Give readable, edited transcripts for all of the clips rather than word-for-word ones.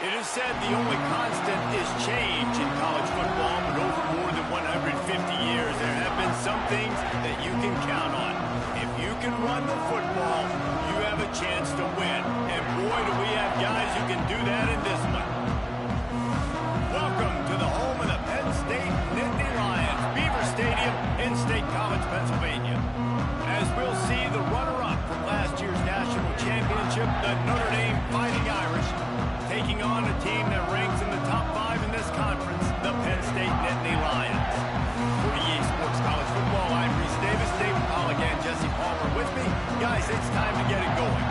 It is said the only constant is change in college football, but over more than 150 years, there have been some things that you can count on. If you can run the football, you have a chance to win. And boy, do we have guys who can do that in this one. Welcome to the home of the Penn State Nittany Lions, Beaver Stadium in State College, Pennsylvania. As we'll see the runner-up from last year's national championship, the Notre Dame Fighting Irish, taking on a team that ranks in the top 5 in this conference, the Penn State Nittany Lions. For EA Sports College Football, I'm Reese Davis, David Pollock, and Jesse Palmer with me. Guys, it's time to get it going.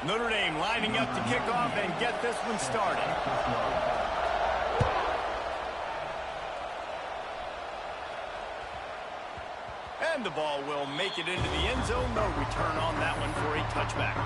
Notre Dame lining up to kick off and get this one started. And the ball will make it into the end zone. No return on that one for a touchback.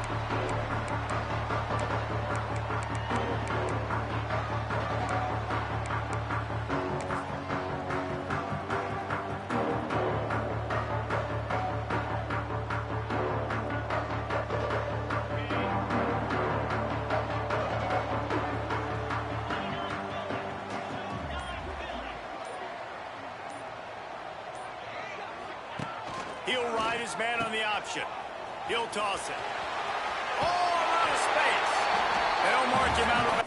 He'll ride his man on the option. He'll toss it. Oh, out of space. They'll mark him out of...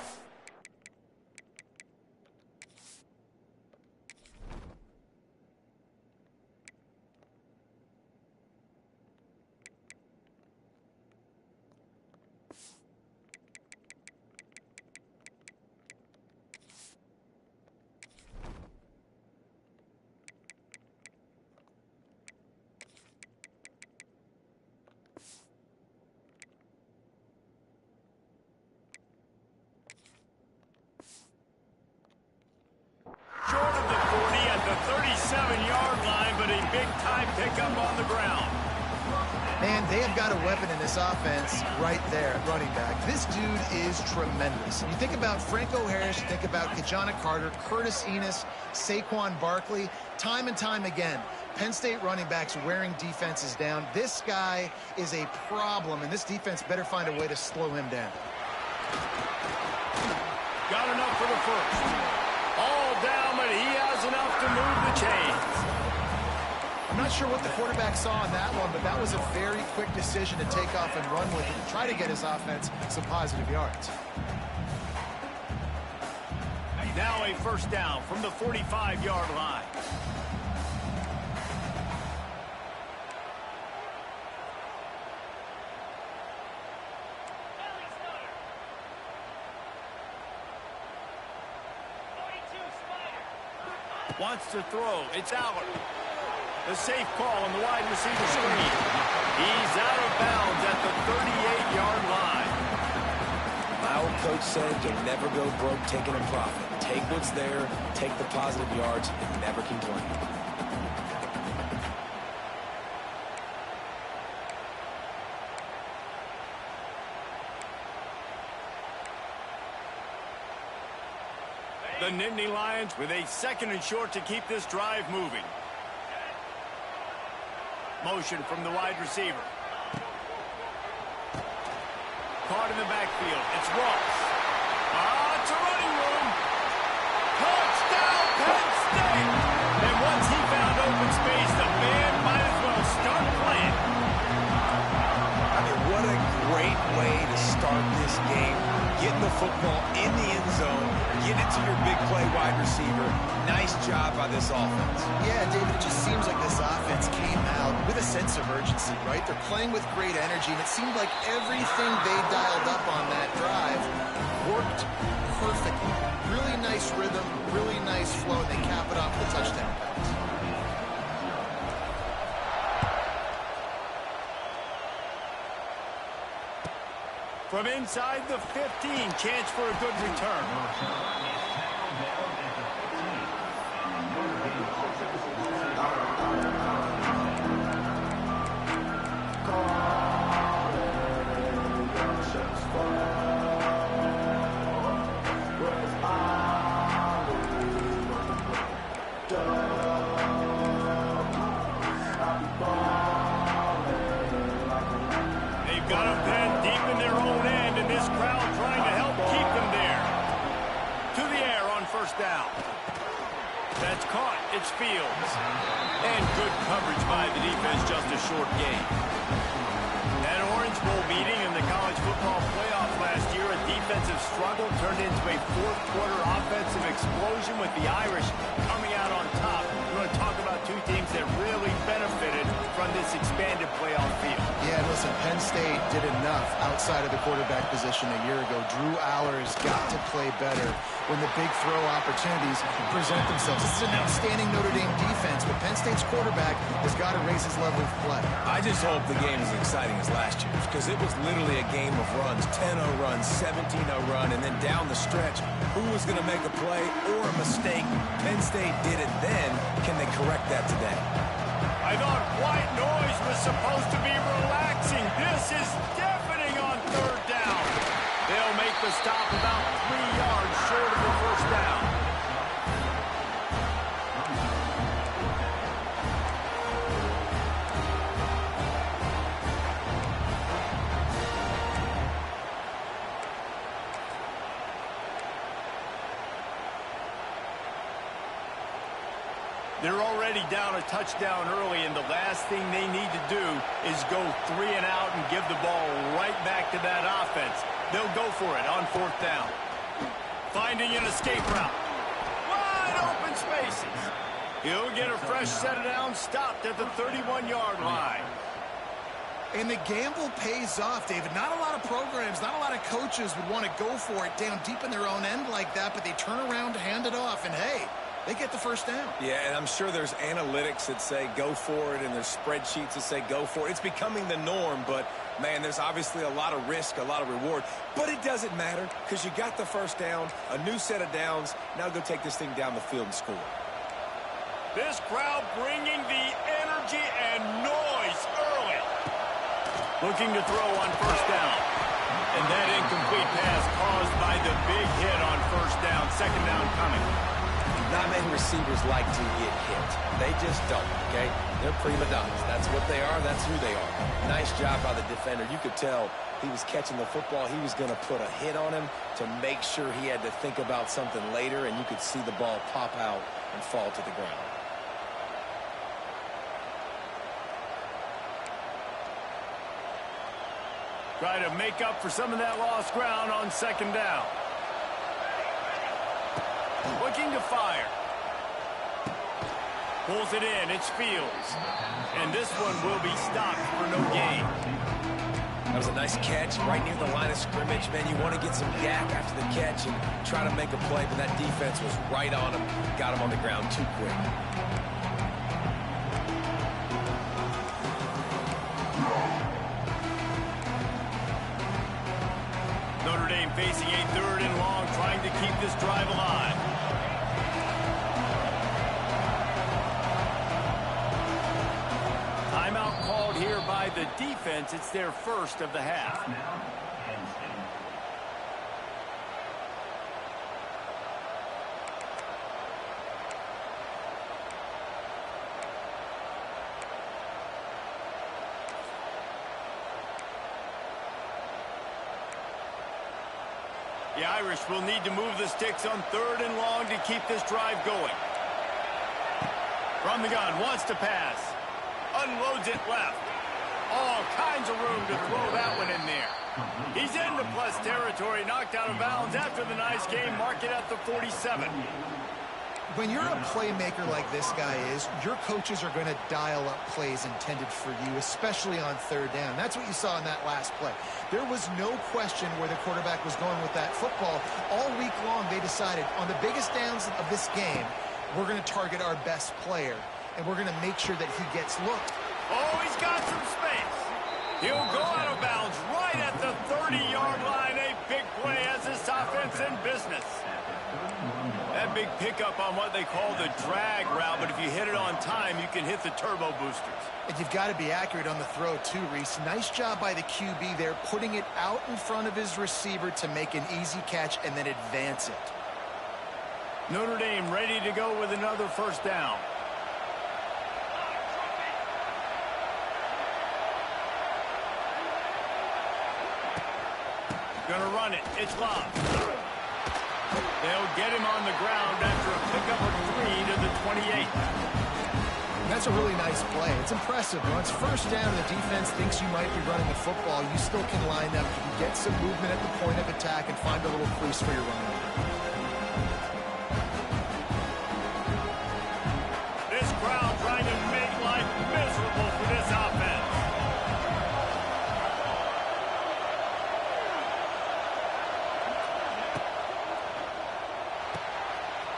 Short of the 40 at the 37-yard line, but a big-time pickup on the ground. Man, they have got a weapon in this offense right there at running back. This dude is tremendous. You think about Franco Harris, you think about Kajana Carter, Curtis Enos, Saquon Barkley, time and time again. Penn State running backs wearing defenses down. This guy is a problem, and this defense better find a way to slow him down. Got enough for the first. All down, but he has enough to move the chains. I'm not sure what the quarterback saw on that one, but that was a very quick decision to take off and run with it and try to get his offense some positive yards. Now a first down from the 45-yard line. Wants to throw. It's out. The safe call on the wide receiver screen. He's out of bounds at the 38-yard line. My old coach said you'll never go broke taking a profit. Take what's there, take the positive yards, and never complain. The Nittany Lions with a second and short to keep this drive moving. Motion from the wide receiver. Caught in the backfield. It's Ross. It's a running room. Touchdown, Penn State! And once he found open space, the man might as well start playing. I mean, what a great way to start this game. Getting the football in the end zone, getting it to your big play wide receiver. Nice job by this offense. Yeah, David, it just seems like this offense came out with a sense of urgency, right? They're playing with great energy, and it seemed like everything they dialed up on that drive worked perfectly. Really nice rhythm, really nice flow, and they cap it off with a touchdown pass. From inside the 15, chance for a good return. Got them pinned deep in their own end, and this crowd trying to help keep them there. To the air on first down. That's caught. It's Fields. And good coverage by the defense, just a short gain. That Orange Bowl meeting in the college football playoff last year, a defensive struggle turned into a fourth-quarter offensive explosion with the Irish coming out on top. We're going to talk about two teams that really benefited from this expanded playoff field. Yeah, listen, Penn State did enough outside of the quarterback position a year ago. Drew Aller's got to play better when the big throw opportunities present themselves. This is an outstanding Notre Dame defense, but Penn State's quarterback has got to raise his level of play. I just hope the game is as exciting as last year's, because it was literally a game of runs, 10-0 runs, 17-0 run, and then down the stretch, who was going to make a play or a mistake? Penn State did it then. Can they correct that today? I thought white noise was supposed to be relaxing. This is deafening on third down. They'll make the stop about 3 yards short of the first down. They're already down a touchdown early, and the last thing they need to do is go 3 and out and give the ball right back to that offense. They'll go for it on fourth down. Finding an escape route. Wide open spaces. He'll get a fresh set of downs, stopped at the 31-yard line. And the gamble pays off, David. Not a lot of programs, not a lot of coaches would want to go for it down deep in their own end like that, but they turn around to hand it off, and hey, they get the first down. Yeah, and I'm sure there's analytics that say go for it, and there's spreadsheets that say go for it. It's becoming the norm, but, man, there's obviously a lot of risk, a lot of reward. But it doesn't matter, because you got the first down, a new set of downs. Now go take this thing down the field and score. This crowd bringing the energy and noise early. Looking to throw on first down. And that incomplete pass caused by the big hit on first down. Second down coming. Not many receivers like to get hit. They just don't, okay? They're prima donnas. That's what they are. That's who they are. Nice job by the defender. You could tell he was catching the football. He was going to put a hit on him to make sure he had to think about something later, and you could see the ball pop out and fall to the ground. Try to make up for some of that lost ground on second down. Looking to fire. Pulls it in. It's Fields. And this one will be stopped for no gain. That was a nice catch right near the line of scrimmage. Man, you want to get some yak after the catch and try to make a play, but that defense was right on him. Got him on the ground too quick. Notre Dame facing a third and long, trying to keep this drive alive. Timeout called here by the defense. It's their first of the half. The Irish will need to move the sticks on third and long to keep this drive going. From the gun, wants to pass. Unloads it left. All kinds of room to throw that one in there. He's into plus territory, knocked out of bounds after the nice game. Mark it at the 47. When you're a playmaker like this guy is, your coaches are going to dial up plays intended for you, especially on third down. That's what you saw in that last play. There was no question where the quarterback was going with that football. All week long, they decided on the biggest downs of this game, we're going to target our best player, and we're going to make sure that he gets looked. Oh, he's got some space. He'll go out of bounds right at the 30-yard line. A big play as this offense in business. That big pickup on what they call the drag route, but if you hit it on time, you can hit the turbo boosters. And you've got to be accurate on the throw too, Reese. Nice job by the QB there, putting it out in front of his receiver to make an easy catch and then advance it. Notre Dame ready to go with another first down. Gonna run it. It's locked. They'll get him on the ground after a pickup of 3 to the 28. That's a really nice play. It's impressive. When it's first down and the defense thinks you might be running the football, you still can line up. You can get some movement at the point of attack and find a little crease for your running. This crowd trying to make life miserable for this offense.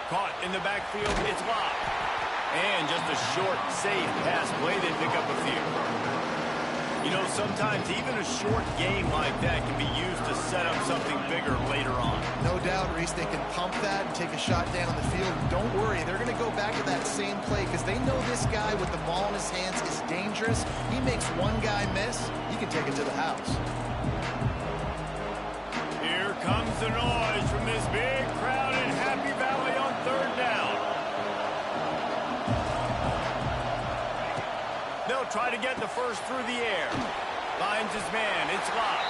Caught in the backfield. It's locked. And just a short, safe pass play. They pick up a few. You know, sometimes even a short game like that can be used to set up something bigger later on. No doubt, Reese, they can pump that and take a shot down the field. And don't worry, they're going to go back to that same play because they know this guy with the ball in his hands is dangerous. He makes one guy miss, he can take it to the house. Here comes the noise from this big crowd in Happy Valley on third down. They'll try to get the first through the air. Finds his man. It's locked.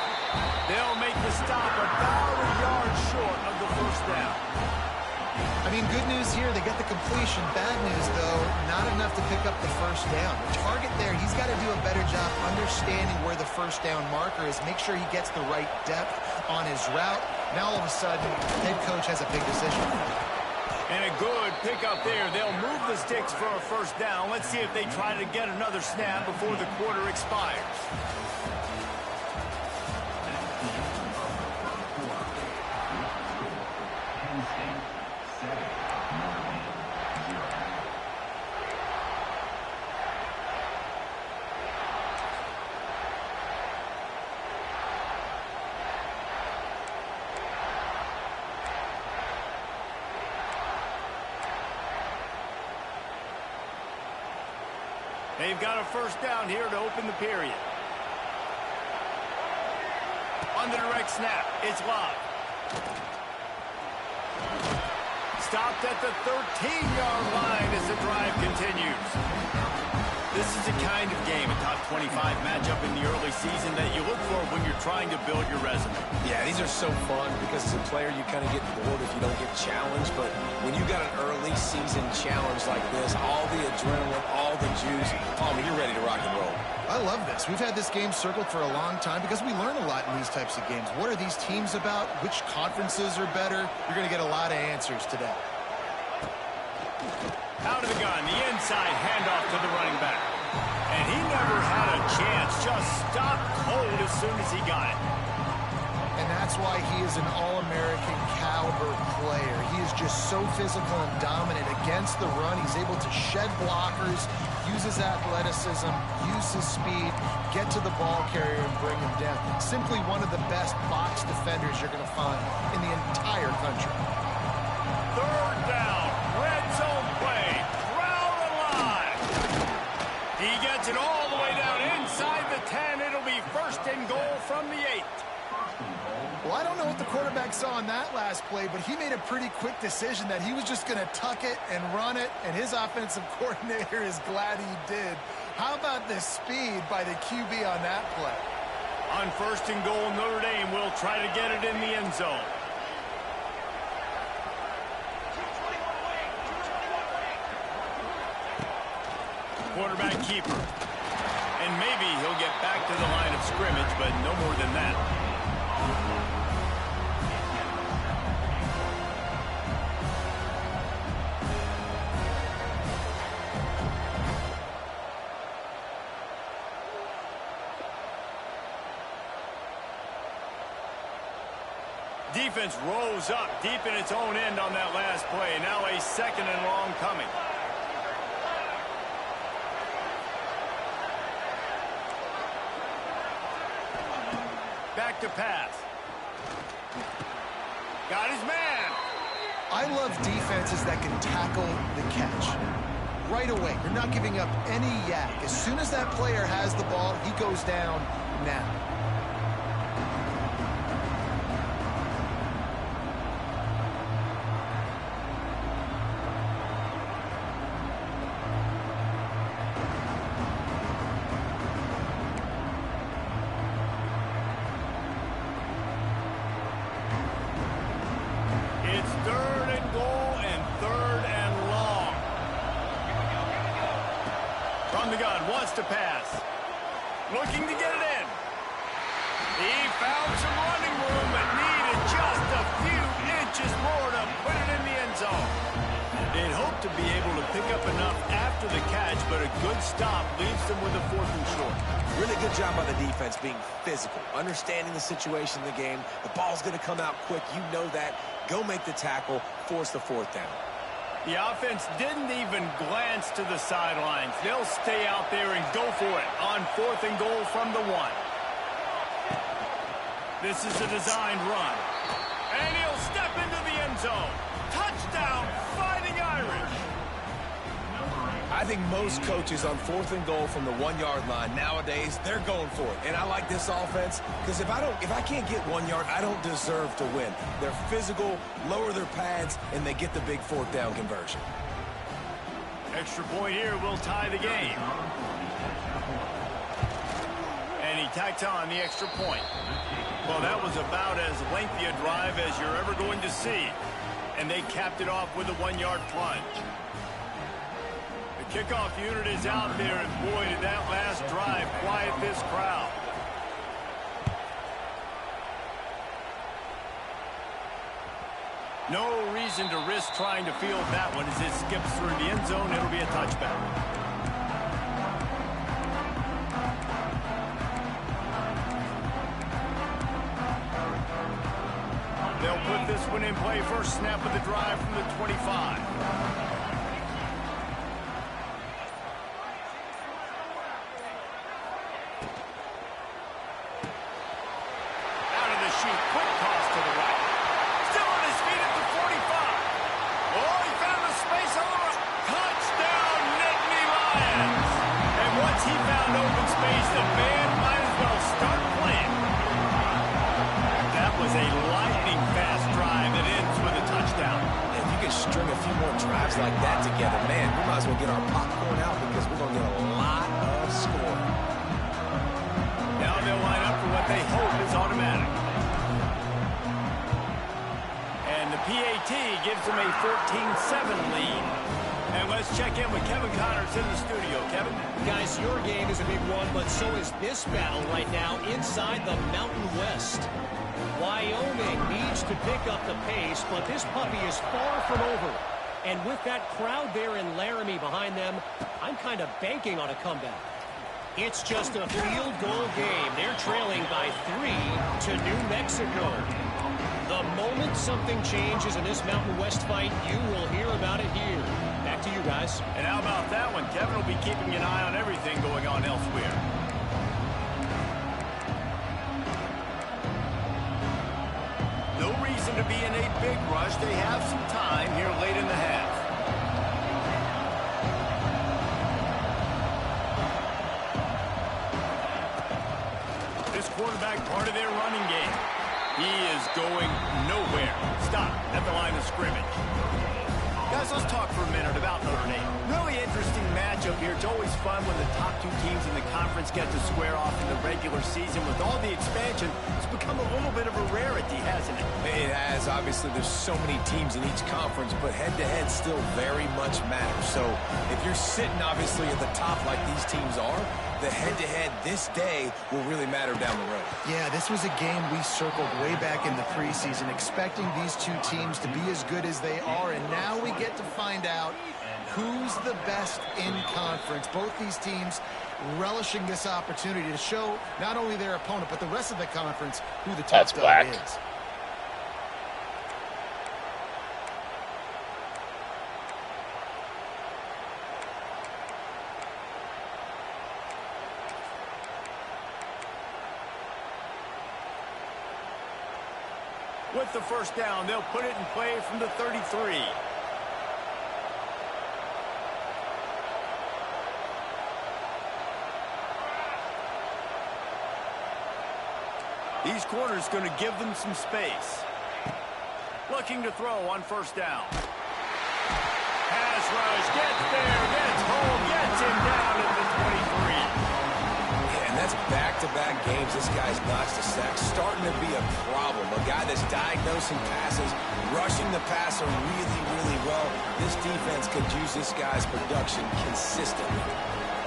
They'll make the stop about a yard short of the first down. I mean, good news here, they get the completion. Bad news, though, not enough to pick up the first down. The target there, he's got to do a better job understanding where the first down marker is, make sure he gets the right depth on his route. Now, all of a sudden, head coach has a big decision. And a good pickup there. They'll move the sticks for a first down. Let's see if they try to get another snap before the quarter expires. They've got a first down here to open the period. On the direct snap, it's locked. Stopped at the 13-yard line as the drive continues. This is the kind of game, a top 25 matchup in the early season that you look for when you're trying to build your resume. Yeah, these are so fun because as a player you kind of get bored if you don't get challenged, but when you got an early season challenge like this, all the adrenaline, all the juice, Palmer, you're ready to rock and roll. I love this. We've had this game circled for a long time because we learn a lot in these types of games. What are these teams about? Which conferences are better? You're going to get a lot of answers today. Out of the gun, the inside handoff to the running back. And he never had a chance, just stopped cold as soon as he got it. And that's why he is an All-American caliber player. He is just so physical and dominant against the run. He's able to shed blockers, use his athleticism, use his speed, get to the ball carrier and bring him down. Simply one of the best box defenders you're going to find in the entire country. Third down, red zone play, crowd alive. He gets it all the way down inside the 10. It'll be first and goal from the 8. Well, I don't know what the quarterback saw on that last play, but he made a pretty quick decision that he was just going to tuck it and run it, and his offensive coordinator is glad he did. How about the speed by the QB on that play? On first and goal, Notre Dame will try to get it in the end zone. Quarterback keeper. And maybe he'll get back to the line of scrimmage, but no more than that. Defense rose up deep in its own end on that last play. Now a second and long coming. Back to pass. Got his man. I love defenses that can tackle the catch. Right away, you're not giving up any yak. As soon as that player has the ball, he goes down now. Looking to get it in. He found some running room, but needed just a few inches more to put it in the end zone. They'd hoped to be able to pick up enough after the catch, but a good stop leaves them with a 4th and short. Really good job by the defense being physical, understanding the situation in the game. The ball's going to come out quick. You know that. Go make the tackle, force the 4th down. The offense didn't even glance to the sidelines. They'll stay out there and go for it on 4th and goal from the 1. This is a designed run. And he'll step into the end zone. Touchdown, Fighting Irish. I think most coaches on 4th and goal from the 1-yard line nowadays, they're going for it. And I like this offense because if I can't get 1 yard, I don't deserve to win. They're physical, lower their pads, and they get the big 4th down conversion. Extra point here will tie the game. And he tacked on the extra point. Well, that was about as lengthy a drive as you're ever going to see. And they capped it off with a 1-yard plunge. The kickoff unit is out there, and boy, did that last drive quiet this crowd. No reason to risk trying to field that one as it skips through the end zone. It'll be a touchback. They'll put this one in play. First snap of the drive from the 25. Out of the chute. Quick toss to the right. Still on his feet at the 45. Oh, he found the space on the right. Touchdown, Nittany Lions. And once he found open space, the band might as well start playing. That was a lightning-fast drive that ends with a touchdown. If you can string a few more drives like that together, man, we might as well get our popcorn out because we're going to get a lot of scoring. Now they'll line up for what they hope is automatic. And the PAT gives them a 14-7 lead. And let's check in with Kevin Connors in the studio. Kevin? Guys, your game is a big one, but so is this battle right now inside the Mountain West. Wyoming needs to pick up the pace, but this puppy is far from over. And with that crowd there in Laramie behind them, I'm kind of banking on a comeback. It's just a field goal game. They're trailing by 3 to New Mexico. The moment something changes in this Mountain West fight, you will hear about it here. Back to you guys. And how about that one? Kevin will be keeping an eye on everything going on elsewhere. No reason to be in a big rush. They have some time here late in the half. This quarterback part of their running game. He is going nowhere. Stop at the line of scrimmage. Guys, let's talk for a minute about Notre Dame. Really interesting matchup here. It's always fun when the top 2 teams in the conference get to square off in the regular season. With all the expansion, it's become a little bit of a rarity, hasn't it? It has. Obviously, there's so many teams in each conference, but head-to-head still very much matters. So if you're sitting, obviously, at the top like these teams are, the head-to-head this day will really matter down the road. Yeah, this was a game we circled way back in the preseason, expecting these 2 teams to be as good as they are, and now we get to find out who's the best in conference. Both these teams relishing this opportunity to show not only their opponent, but the rest of the conference who the top dog is. With the first down, they'll put it in play from the 33. These corners going to give them some space. Looking to throw on first down. Pass rush, gets there, gets home, gets him down at the 23. And that's back-to-back games. This guy's notched a sack. Starting to be a problem. A guy that's diagnosing passes, rushing the passer really, really well. This defense could use this guy's production consistently.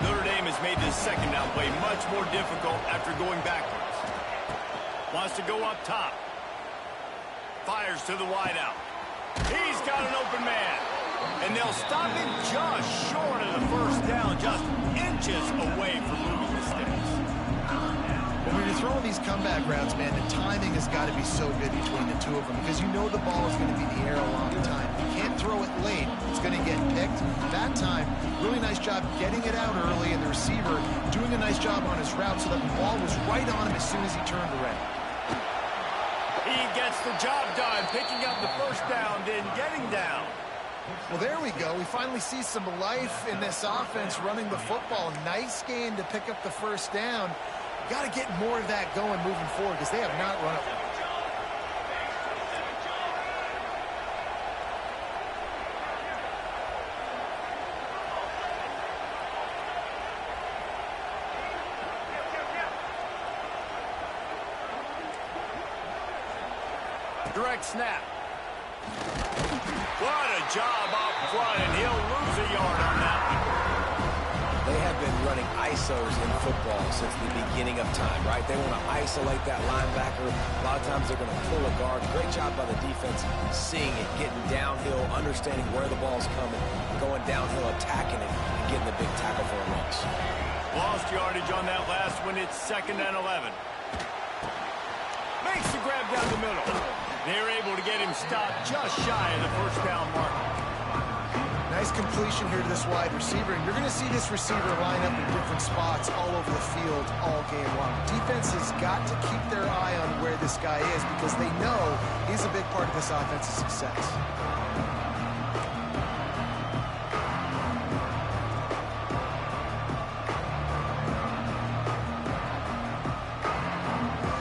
Notre Dame has made this second down play much much more difficult after going backwards. Wants to go up top. Fires to the wideout. He's got an open man. And they'll stop him just short of the first down, just inches away from moving the sticks. When you're throwing these comeback routes, man, the timing has got to be so good between the two of them because you know the ball is going to be in the air a long time. You can't throw it late. It's going to get picked. That time, really nice job getting it out early, and the receiver doing a nice job on his route so that the ball was right on him as soon as he turned around. He gets the job done, picking up the first down, then getting down. Well, there we go. We finally see some life in this offense running the football. Nice game to pick up the first down. Got to get more of that going moving forward because they have not run it. Direct snap. What a job up front, and he'll lose a yard on that one. They have been running ISOs in football since the beginning of time, right? They want to isolate that linebacker. A lot of times they're going to pull a guard. Great job by the defense seeing it, getting downhill, understanding where the ball's coming, going downhill, attacking it, and getting the big tackle for a loss. Lost yardage on that last one. It's 2nd and 11. Makes the grab down the middle. They're able to get him stopped just shy of the first down mark. Nice completion here to this wide receiver, and you're going to see this receiver line up in different spots all over the field all game long. Defense has got to keep their eye on where this guy is because they know he's a big part of this offense's success.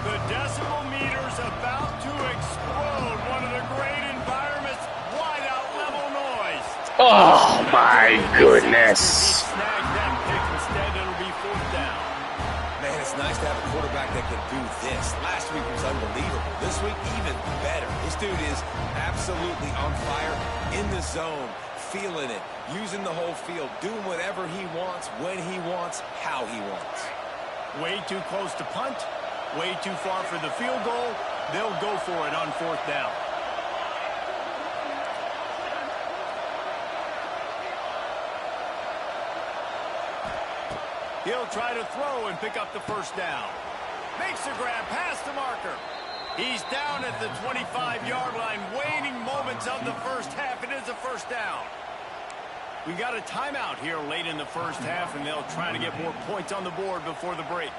The decimal meter's about to explode. One of the great environments, wide out level noise. Oh my goodness. He snagged that pick. Instead, it'll be 4th down. Man, it's nice to have a quarterback that can do this. Last week was unbelievable. This week, even better. This dude is absolutely on fire, in the zone, feeling it, using the whole field, doing whatever he wants, when he wants, how he wants. Way too close to punt. Way too far for the field goal. They'll go for it on 4th down. He'll try to throw and pick up the first down. Makes the grab past the marker. He's down at the 25-yard line. Waning moments of the first half. It is a first down. We got a timeout here late in the first half, and they'll try to get more points on the board before the break.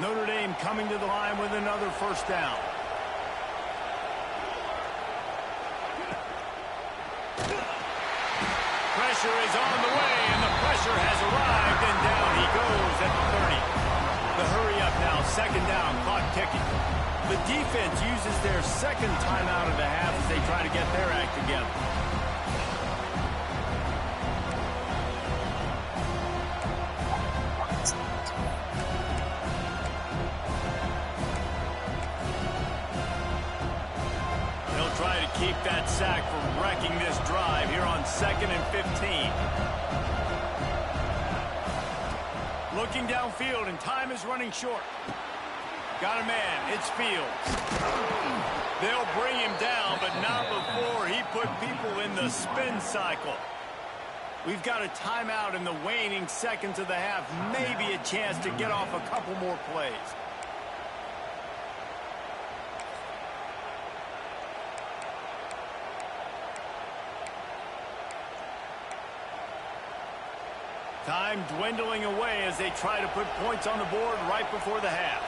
Notre Dame coming to the line with another first down. Pressure is on the way, and the pressure has arrived, and down he goes at the 30. The hurry up now, 2nd down, clock ticking. The defense uses their 2nd timeout of the half as they try to get their act together. They'll try to keep that sack from wrecking this drive here on 2nd and 15. Looking downfield, and time is running short. Got a man. It's Fields. They'll bring him down, but not before he put people in the spin cycle. We've got a timeout in the waning seconds of the half. Maybe a chance to get off a couple more plays. Time dwindling away as they try to put points on the board right before the half.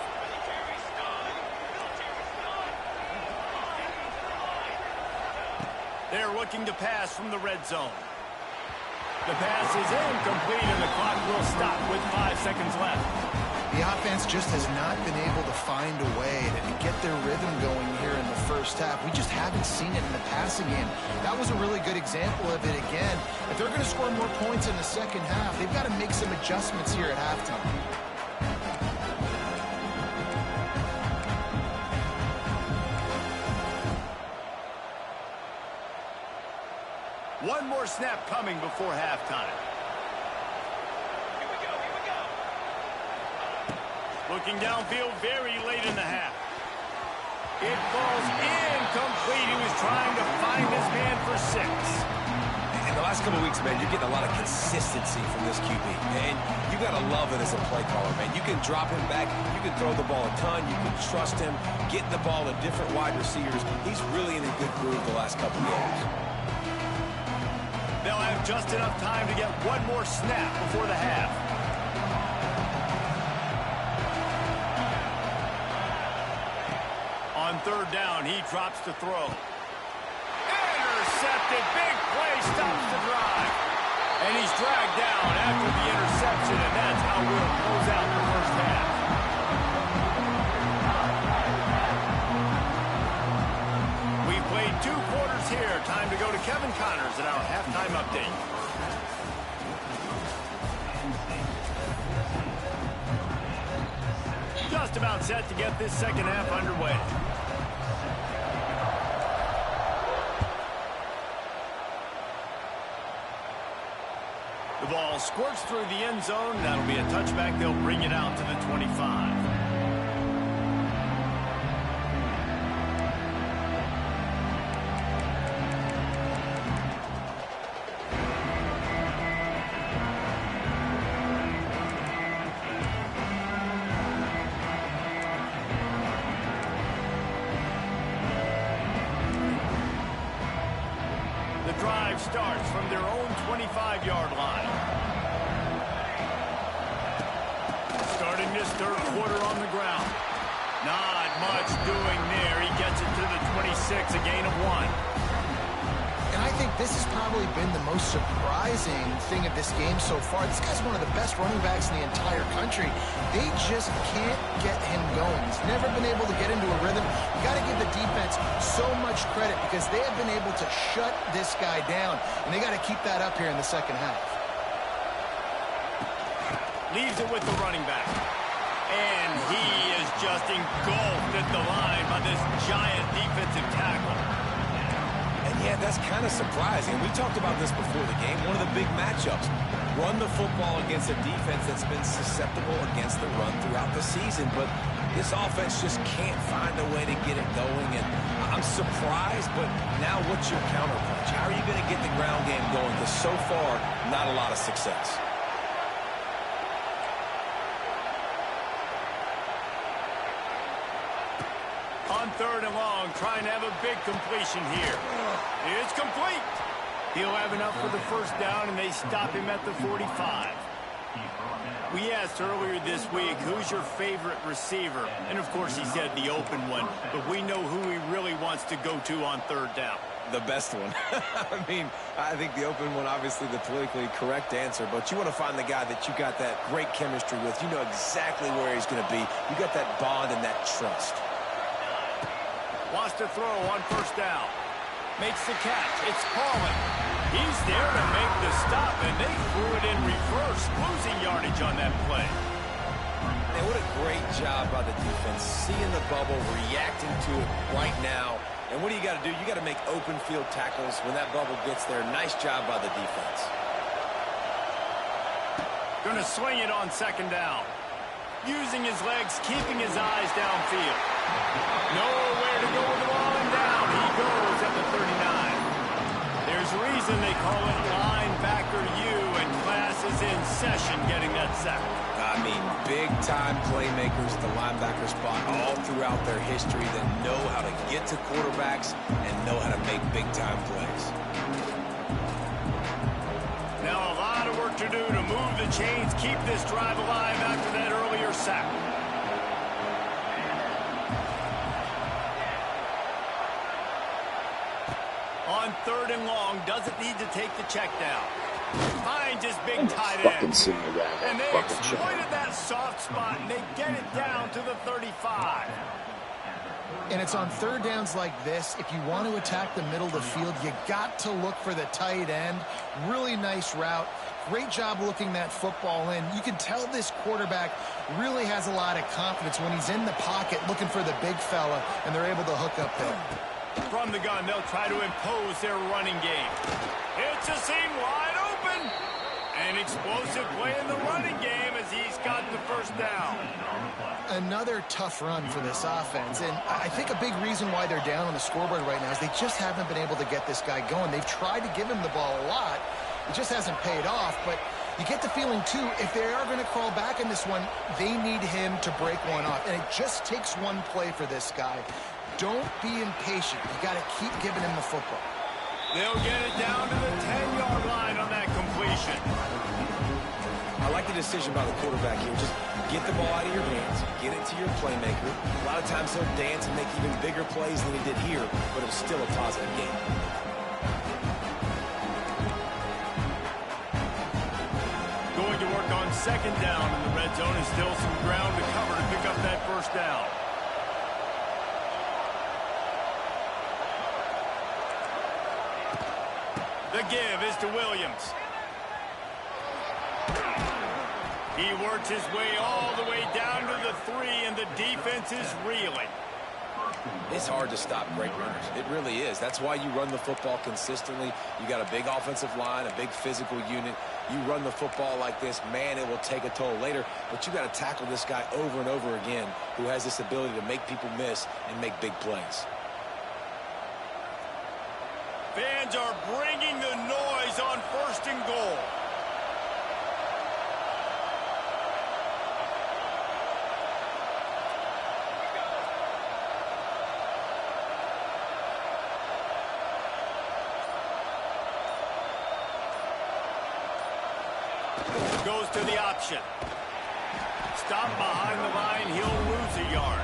They're looking to pass from the red zone. The pass is incomplete, and the clock will stop with 5 seconds left. The offense just has not been able to find a way to get their rhythm going here in the first half. We just haven't seen it in the passing game. That was a really good example of it again. If they're going to score more points in the second half, they've got to make some adjustments here at halftime. One more snap coming before halftime. Looking downfield very late in the half. It falls incomplete. He was trying to find his man for 6. In the last couple of weeks, man, you're getting a lot of consistency from this QB. And you got to love it as a play caller, man. You can drop him back. You can throw the ball a ton. You can trust him, getting the ball to different wide receivers. He's really in a good groove the last couple of games. They'll have just enough time to get one more snap before the half. On 3rd down, he drops to throw. Intercepted. Big play stops the drive. And he's dragged down after the interception, and that's how we'll close out the first half. We played 2 quarters here. Time to go to Kevin Connors in our halftime update. Just about set to get this second half underway. The ball squirts through the end zone. That'll be a touchback. They'll bring it out to the 25. The drive starts from their own 25-yard line. Starting this 3rd quarter on the ground. Not much doing there. He gets it to the 26, a gain of 1. And I think this has probably been the most surprising thing of this game so far. This guy's one of the best running backs in the entire country. They just can't get him going. He's never been able to get into a rhythm. You got to give the defense so much credit because they have been able to shut this guy down, and they got to keep that up here in the second half. Leaves it with the running back. And he is just engulfed at the line by this giant defensive tackle. And yeah, that's kind of surprising. We talked about this before the game. One of the big matchups. Run the football against a defense that's been susceptible against the run throughout the season. But this offense just can't find a way to get it going. And I'm surprised, but now what's your counterpunch? How are you going to get the ground game going? Because so far, not a lot of success. On 3rd and long, trying to have a big completion here. It's complete. He'll have enough for the first down, and they stop him at the 45. We asked earlier this week, who's your favorite receiver? And, of course, he said the open one. But we know who he really wants to go to on 3rd down. The best one. I mean, I think the open one, obviously the politically correct answer, but you want to find the guy that you got that great chemistry with. You know exactly where he's going to be. You got that bond and that trust. Wants to throw on 1st down. Makes the catch. It's Pauling. He's there to make the stop, and they threw it in reverse, losing yardage on that play. Man, what a great job by the defense, seeing the bubble, reacting to it right now. And what do you got to do? You got to make open field tackles when that bubble gets there. Nice job by the defense. Going to swing it on 2nd down. Using his legs, keeping his eyes downfield. Nowhere to go with the ball, and down he goes at the 39. There's a reason they call it linebacker U, and class is in session getting that sack. I mean, big-time playmakers at the linebacker spot all throughout their history that know how to get to quarterbacks and know how to make big-time plays. Now a lot of work to do to move the chains, keep this drive alive after that earlier sack. On 3rd and long, doesn't need to take the check down. Finds his big tight end. And they exploited that soft spot, and they get it down to the 35. And it's on 3rd downs like this. If you want to attack the middle of the field, you got to look for the tight end. Really nice route. Great job looking that football in. You can tell this quarterback really has a lot of confidence when he's in the pocket looking for the big fella, and they're able to hook up there. From the gun, they'll try to impose their running game. It's a seam wide open. And he explosive play in the running game as he's got the first down. Another tough run for this offense, and I think a big reason why they're down on the scoreboard right now is they just haven't been able to get this guy going. They've tried to give him the ball a lot. It just hasn't paid off, but you get the feeling, too, if they are going to crawl back in this one, they need him to break one off, and it just takes one play for this guy. Don't be impatient. You got to keep giving him the football. They'll get it down to the 10-yard line on that completion. I like the decision by the quarterback here. Just get the ball out of your hands, get it to your playmaker. A lot of times he'll dance and make even bigger plays than he did here, but it was still a positive game. Going to work on second down in the red zone, and still some ground to cover to pick up that first down. The give is to Williams. He works his way all the way down to the 3, and the defense is reeling. It's hard to stop great runners. It really is. That's why you run the football consistently. You got a big offensive line, a big physical unit. You run the football like this, man, it will take a toll later. But you got to tackle this guy over and over again who has this ability to make people miss and make big plays. Fans are bringing the noise on 1st and goal. Goes to the option. Stop behind the line, he'll lose a yard.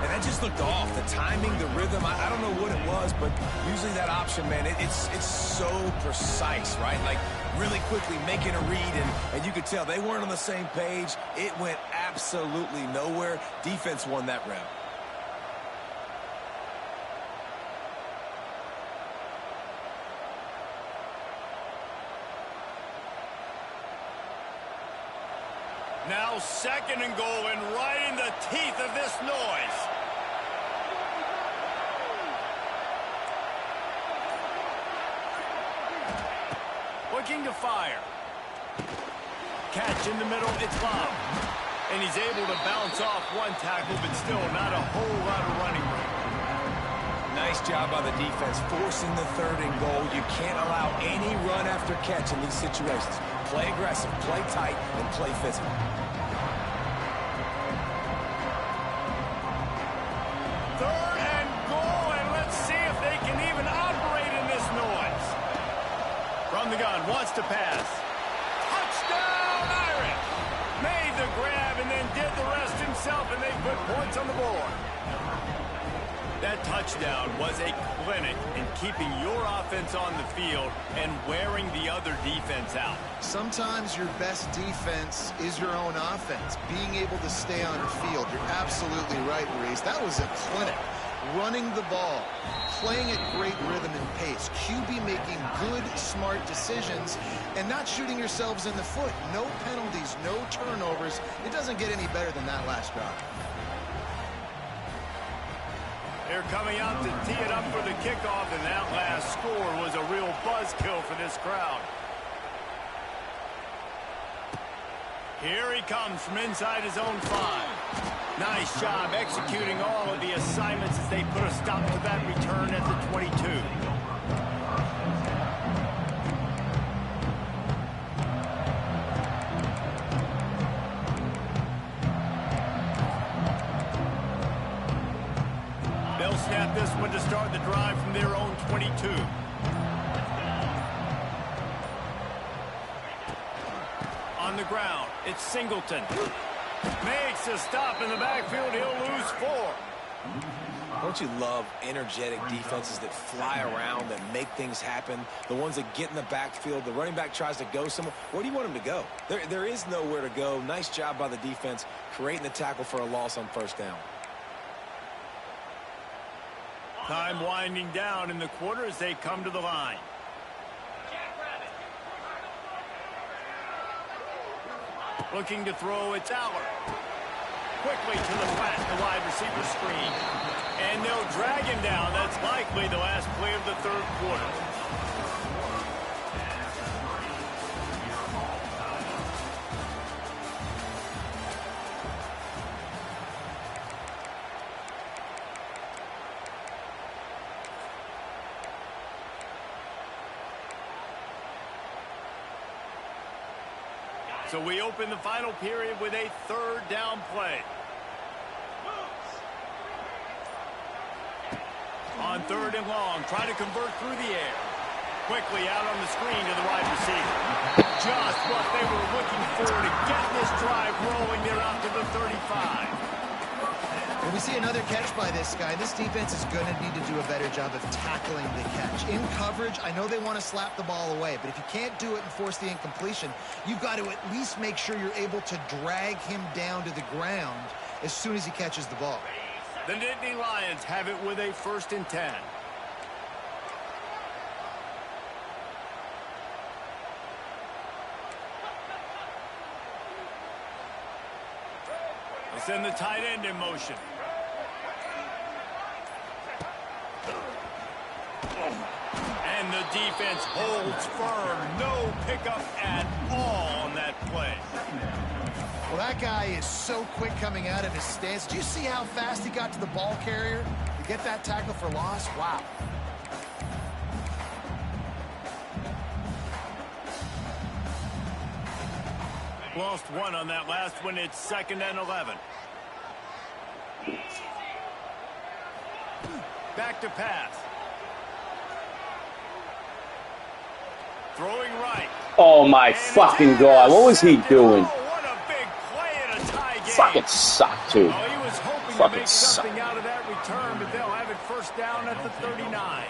And that just looked off. The timing, the rhythm, I don't know what it was, but usually that option, man, it's so precise, right? Like really quickly making a read, and you could tell they weren't on the same page. It went absolutely nowhere. Defense won that round. Now 2nd and goal, and right in the teeth of this noise. Looking to fire. Catch in the middle, it's low. And he's able to bounce off one tackle, but still not a whole lot of running room. Nice job by the defense, forcing the 3rd and goal. You can't allow any run after catch in these situations. Play aggressive, play tight, and play physical. 3rd and goal, and let's see if they can even operate in this noise. From the gun, wants to pass. Touchdown, Irish! Made the grab and then did the rest himself, and they put points on the board. That touchdown was a clinic in keeping your offense on the field and wearing the other defense out. Sometimes your best defense is your own offense, being able to stay on the field. You're absolutely right, Reese. That was a clinic. Running the ball, playing at great rhythm and pace, QB making good, smart decisions, and not shooting yourselves in the foot. No penalties, no turnovers. It doesn't get any better than that last drive. They're coming out to tee it up for the kickoff, and that last score was a real buzzkill for this crowd. Here he comes from inside his own 5. Nice job executing all of the assignments as they put a stop to that return at the 22. They'll snap this one to start the drive from their own 22. On the ground, it's Singleton. Makes a stop in the backfield. He'll lose 4. Don't you love energetic defenses that fly around, that make things happen? The ones that get in the backfield, the running back tries to go somewhere. Where do you want him to go? There is nowhere to go. Nice job by the defense, creating the tackle for a loss on 1st down. Time winding down in the quarter as they come to the line. Looking to throw, it's Aller. Quickly to the flat, the wide receiver screen. And they'll drag him down. That's likely the last play of the 3rd quarter. So we open the final period with a third down play. On third and long, trying to convert through the air. Quickly out on the screen to the wide receiver. Just what they were looking for to get this drive rolling. They're out to the 35. When we see another catch by this guy, this defense is going to need to do a better job of tackling the catch. In coverage, I know they want to slap the ball away, but if you can't do it and force the incompletion, you've got to at least make sure you're able to drag him down to the ground as soon as he catches the ball. The Nittany Lions have it with a 1st and 10. They send the tight end in motion. And the defense holds firm. No pickup at all on that play. Well, that guy is so quick coming out of his stance. Do you see how fast he got to the ball carrier to get that tackle for loss? Wow. Lost one on that last one. It's 2nd and 11. Back to pass. Throwing right. Oh my fucking God. What was he doing? What a big play in a tie game. Fucking sucked too. Oh, he was hoping to make something out of that return, but they'll have it 1st down at the 39.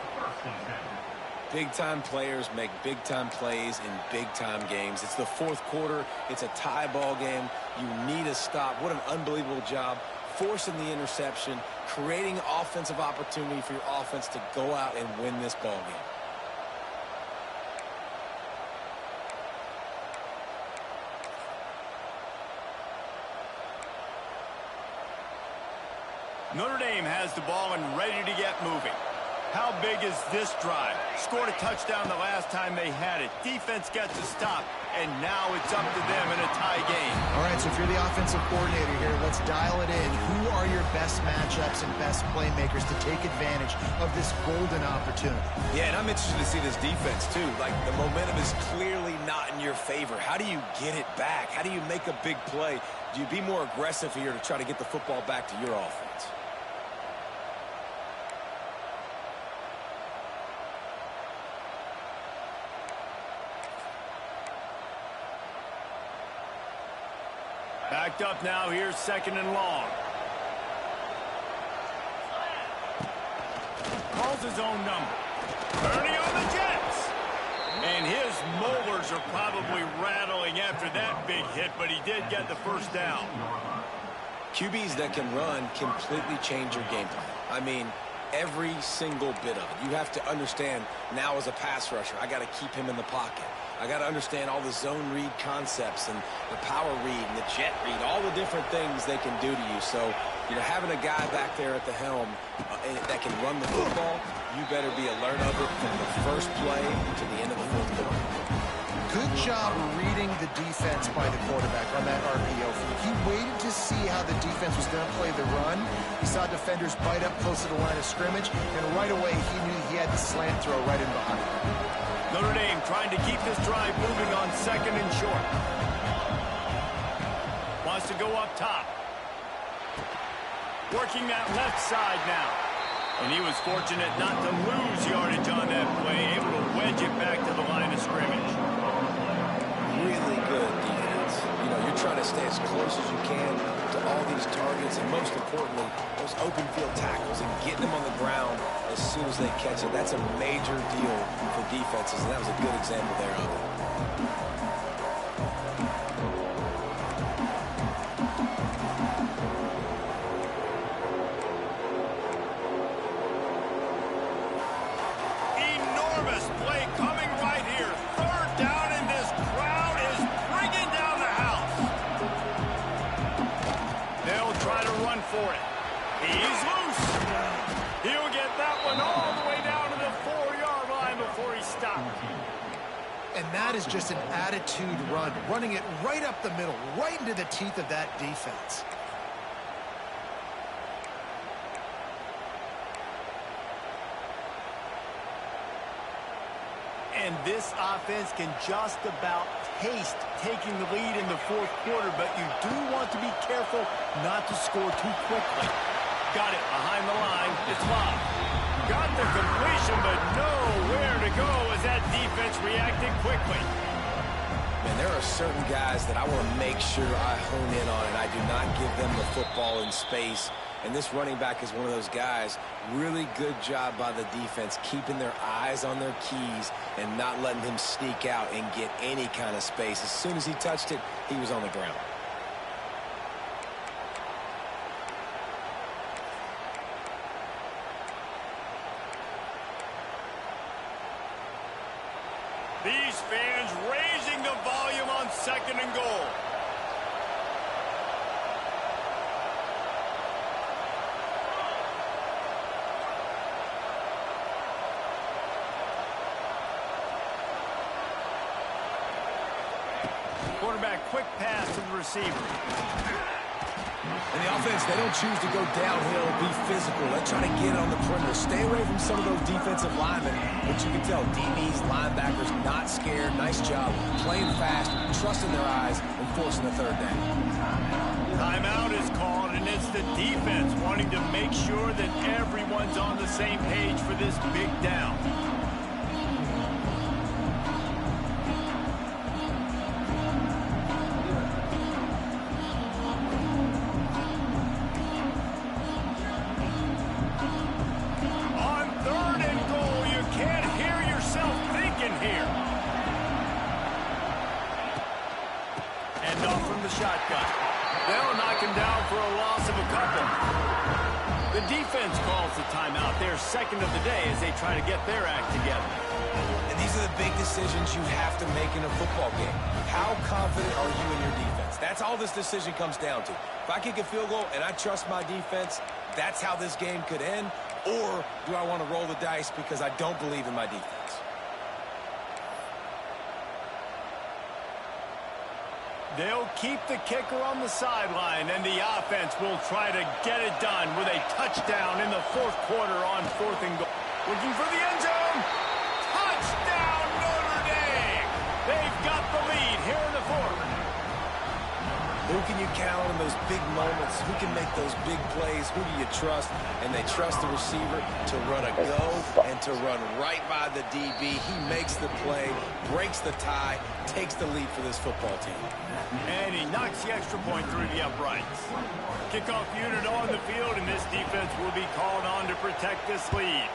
Big-time players make big-time plays in big-time games. It's the 4th quarter. It's a tie ball game. You need a stop. What an unbelievable job forcing the interception, creating offensive opportunity for your offense to go out and win this ball game. Notre Dame has the ball and ready to get moving. How big is this drive? Scored a touchdown the last time they had it. Defense gets a stop, and now it's up to them in a tie game. All right, so if you're the offensive coordinator here, let's dial it in. Who are your best matchups and best playmakers to take advantage of this golden opportunity? Yeah, and I'm interested to see this defense, too. Like, the momentum is clearly not in your favor. How do you get it back? How do you make a big play? Do you be more aggressive here to try to get the football back to your offense? Backed up now. Here's 2nd and long. Calls his own number. Ernie on the Jets. And his molars are probably rattling after that big hit, but he did get the 1st down. QBs that can run completely change your game plan. I mean, every single bit of it. You have to understand now as a pass rusher, I got to keep him in the pocket. I got to understand all the zone read concepts and the power read and the jet read, all the different things they can do to you. So, you know, having a guy back there at the helm that can run the football, you better be alert of it from the first play to the end of the 4th quarter. Good job reading the defense by the quarterback on that RPO. He waited to see how the defense was going to play the run. He saw defenders bite up close to the line of scrimmage, and right away he knew he had the slant throw right in behind. Notre Dame trying to keep this drive moving on 2nd and short. Wants to go up top. Working that left side now. And he was fortunate not to lose yardage on that play, able to wedge it back to the line of scrimmage. Really good defense. You know, you're trying to stay as close as you can to all these targets, and most importantly, those open field tackles and getting them on the ground as soon as they catch it. That's a major deal for defenses, and that was a good example there of it. Enormous play coming right here. 3rd down, and this crowd is bringing down the house. They'll try to run for it. He's loose. He'll get that one all the way down to the 4-yard line before he stopped. And that is just an attitude run, running it right up the middle, right into the teeth of that defense. and this offense can just about taste taking the lead in the fourth quarter, but you do want to be careful not to score too quickly. Got it behind the line. It's locked. Got the completion, but nowhere to go as that defense reacted quickly. And there are certain guys that I want to make sure I hone in on, and I do not give them the football in space. And this running back is one of those guys. Really good job by the defense, keeping their eyes on their keys and not letting him sneak out and get any kind of space. As soon as he touched it, he was on the ground. These fans raising the volume on 2nd and goal. Quarterback, quick pass to the receiver. And the offense, they don't choose to go downhill, be physical. They try to get on the perimeter. Stay away from some of those defensive linemen. But you can tell, DBs, linebackers, not scared. Nice job. Playing fast, trusting their eyes, and forcing the 3rd down. Timeout is called, and it's the defense wanting to make sure that everyone's on the same page for this big down. Shotgun. They'll knock him down for a loss of a couple. The defense calls the timeout, their 2nd of the day, as they try to get their act together. And these are the big decisions you have to make in a football game. How confident are you in your defense? That's all this decision comes down to. If I kick a field goal and I trust my defense, that's how this game could end. Or do I want to roll the dice because I don't believe in my defense? They'll keep the kicker on the sideline, and the offense will try to get it done with a touchdown in the 4th quarter on 4th and goal. Looking for the end zone. Touchdown, Notre Dame! They've got the lead here in the 4th. Who can you count on in those big moments? Who can make those big plays? Who do you trust? And they trust the receiver to run a go and to run right by the DB. He makes the play, breaks the tie, takes the lead for this football team. And he knocks the extra point through the uprights. Kickoff unit on the field, and this defense will be called on to protect this lead.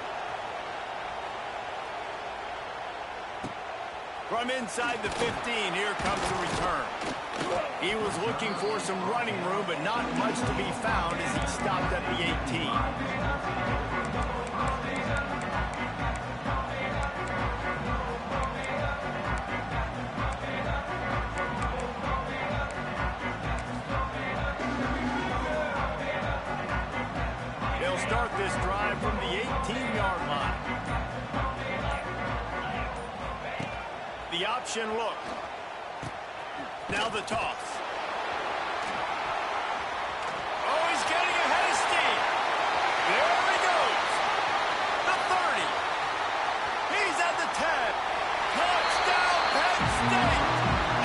From inside the 15, here comes the return. He was looking for some running room, but not much to be found as he stopped at the 18. They'll start this drive from the 18-yard line. The option look. Now the toss. Oh, he's getting ahead of steam. There he goes. The 30. He's at the 10. Touchdown, Penn State.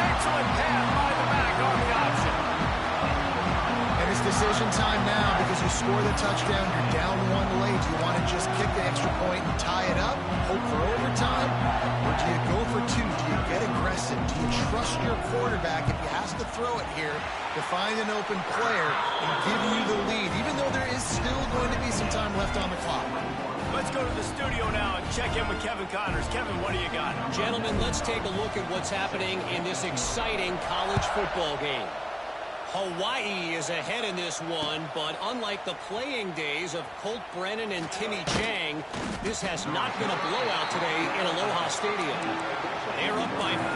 Excellent pass by the back on the option. And it's decision time now because you score the touchdown, you're down 1 late. Do you want to just kick the extra point and tie it up, hope for overtime? Or do you go for 2? Do you get aggressive? Do you trust your quarterback if he has to throw it here to find an open player and give you the lead, even though there is still going to be some time left on the clock? Let's go to the studio now and check in with Kevin Connors. Kevin, what do you got? Gentlemen, let's take a look at what's happening in this exciting college football game. Hawaii is ahead in this one, but unlike the playing days of Colt Brennan and Timmy Chang, this has not been a blowout today in Aloha Stadium. They're up by 4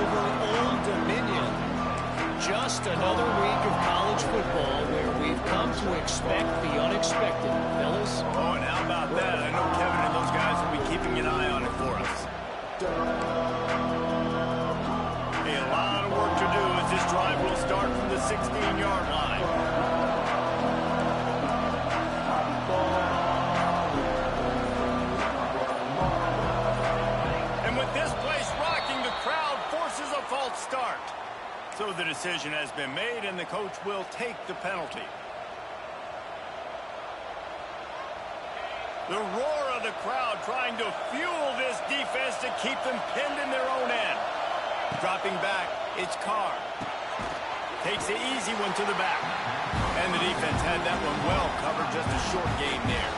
over Old Dominion. Just another week of college football where we've come to expect the unexpected. Fellas? Oh, and how about that? I know Kevin and those guys will be keeping an eye on it for us. Hey, a lot of work to do as this drive will start from the 16-yard line. And with start. So the decision has been made, and the coach will take the penalty. The roar of the crowd trying to fuel this defense to keep them pinned in their own end. Dropping back, it's Carr. Takes the easy one to the back. And the defense had that one well covered, just a short game there.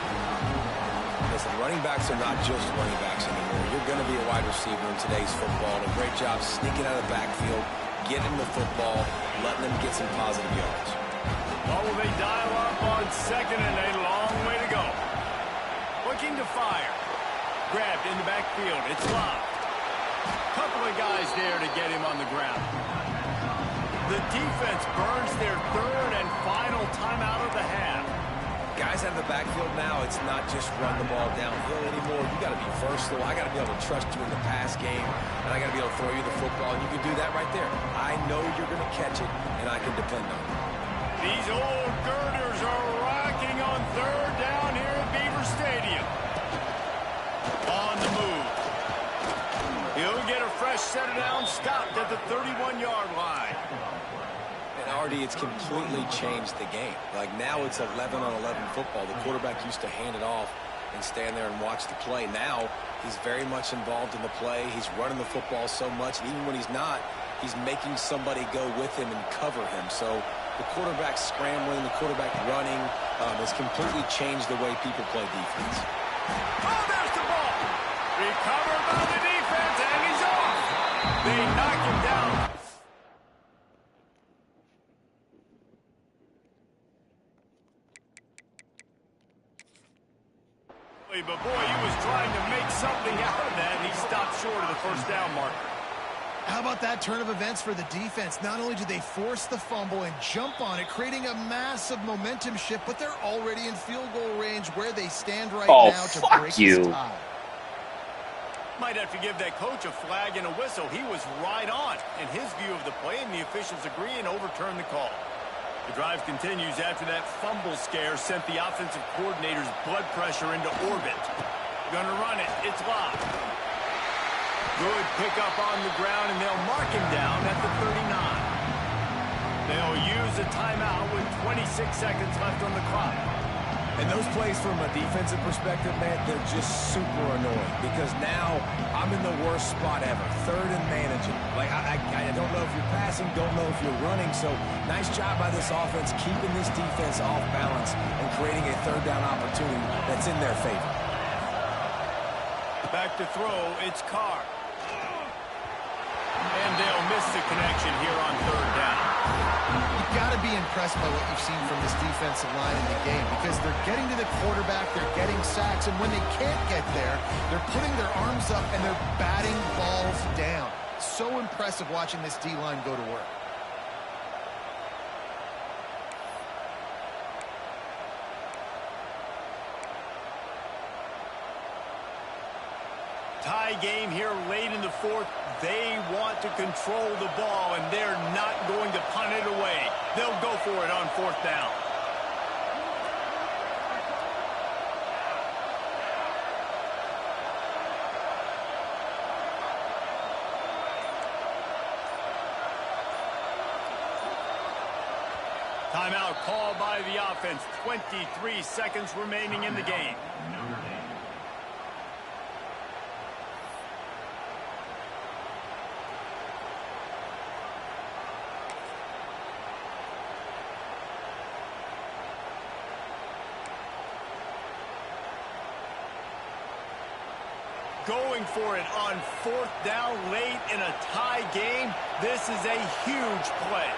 Listen, running backs are not just running backs anymore. You're going to be a wide receiver in today's football. And a great job sneaking out of the backfield, getting the football, letting them get some positive yards. Well, will they dial up on second and a long way to go. Looking to fire. Grabbed in the backfield. It's locked. Couple of guys there to get him on the ground. The defense burns their third and final timeout of the half. Guys out of the backfield now, it's not just run the ball downhill anymore. You got to be versatile. I got to be able to trust you in the pass game, and I got to be able to throw you the football, and you can do that right there. I know you're going to catch it, and I can depend on it. These old girders are rocking on third down here at Beaver Stadium. On the move. He'll get a fresh set of down, stopped at the 31-yard line. And Artie, it's completely changed the game. Like now it's 11-on-11 football. The quarterback used to hand it off and stand there and watch the play. Now he's very much involved in the play. He's running the football so much, and even when he's not, he's making somebody go with him and cover him. So the quarterback scrambling, the quarterback running has completely changed the way people play defense. Oh, there's the ball. Recovered by the defense, and he's off. They knock him down. But boy, he was trying to make something out of that, and he stopped short of the first down marker. How about that turn of events for the defense? Not only do they force the fumble and jump on it, creating a massive momentum shift, but they're already in field goal range where they stand right now to break this tie. Might have to give that coach a flag and a whistle. He was right on in his view of the play, and the officials agree and overturn the call. The drive continues after that fumble scare sent the offensive coordinator's blood pressure into orbit. Gonna run it. It's locked. Good pickup on the ground, and they'll mark him down at the 39. They'll use a timeout with 26 seconds left on the clock. And those plays from a defensive perspective, man, they're just super annoying because now I'm in the worst spot ever, third and managing. Like, I don't know if you're passing, don't know if you're running. So nice job by this offense keeping this defense off balance and creating a third down opportunity that's in their favor. Back to throw, it's Carr. And they'll miss the connection here on third down. You've got to be impressed by what you've seen from this defensive line in the game because they're getting to the quarterback, they're getting sacks, and when they can't get there, they're putting their arms up and they're batting balls down. So impressive watching this D-line go to work. Tie game here late in the fourth. They want to control the ball, and they're not going to punt it away. They'll go for it on fourth down. Timeout called by the offense. 23 seconds remaining in the game. Going for it on fourth down late in a tie game. This is a huge play.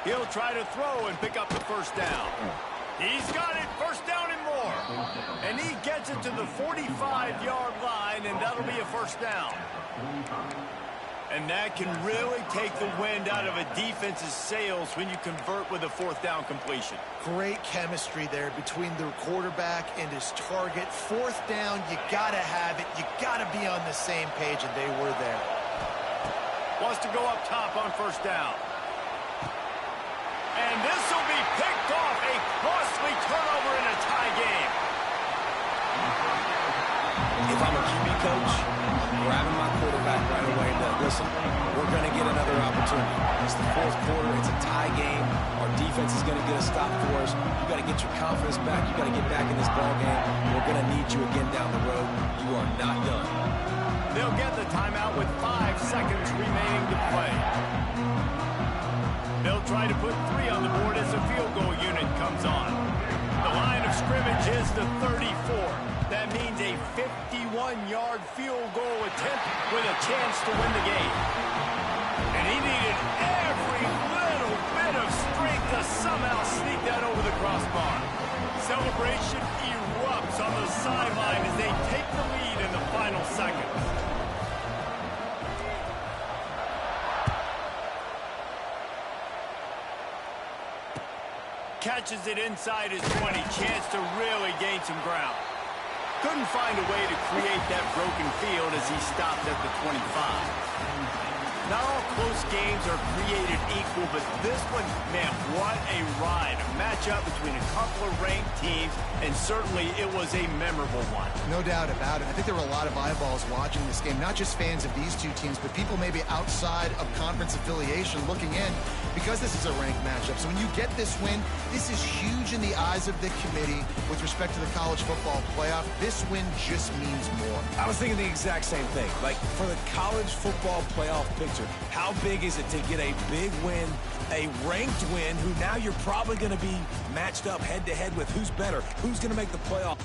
He'll try to throw and pick up the first down. He's got it, first down and more. And he gets it to the 45-yard line, and that'll be a first down. And that can really take the wind out of a defense's sails when you convert with a fourth down completion. Great chemistry there between the quarterback and his target. Fourth down, you got to have it. You got to be on the same page, and they were there. Wants to go up top on first down. And this will be picked off. A costly turnover in a tie game. If I'm a QB coach, I'm grabbing my quarterback right away and listen, we're going to get another opportunity. It's the fourth quarter. It's a tie game. Our defense is going to get a stop for us. You got to get your confidence back. You got to get back in this ball game. We're going to need you again down the road. You are not done. They'll get the timeout with 5 seconds remaining to play. They'll try to put 3 on the board as the field goal unit comes on. The line of scrimmage is the 34. That means a 51-yard field goal attempt with a chance to win the game. And he needed every little bit of strength to somehow sneak that over the crossbar. Celebration erupts on the sideline as they take the lead in the final seconds. Catches it inside his 20. Chance to really gain some ground. Couldn't find a way to create that broken field as he stopped at the 25. Not all close games are created equal, but this one, man, what a ride. A matchup between a couple of ranked teams, and certainly it was a memorable one. No doubt about it. I think there were a lot of eyeballs watching this game, not just fans of these two teams, but people maybe outside of conference affiliation looking in because this is a ranked matchup. So when you get this win, this is huge in the eyes of the committee with respect to the college football playoff. This win just means more. I was thinking the exact same thing. Like, for the college football playoff picture, how big is it to get a big win, a ranked win, who now you're probably going to be matched up head-to-head with who's better, who's going to make the playoff.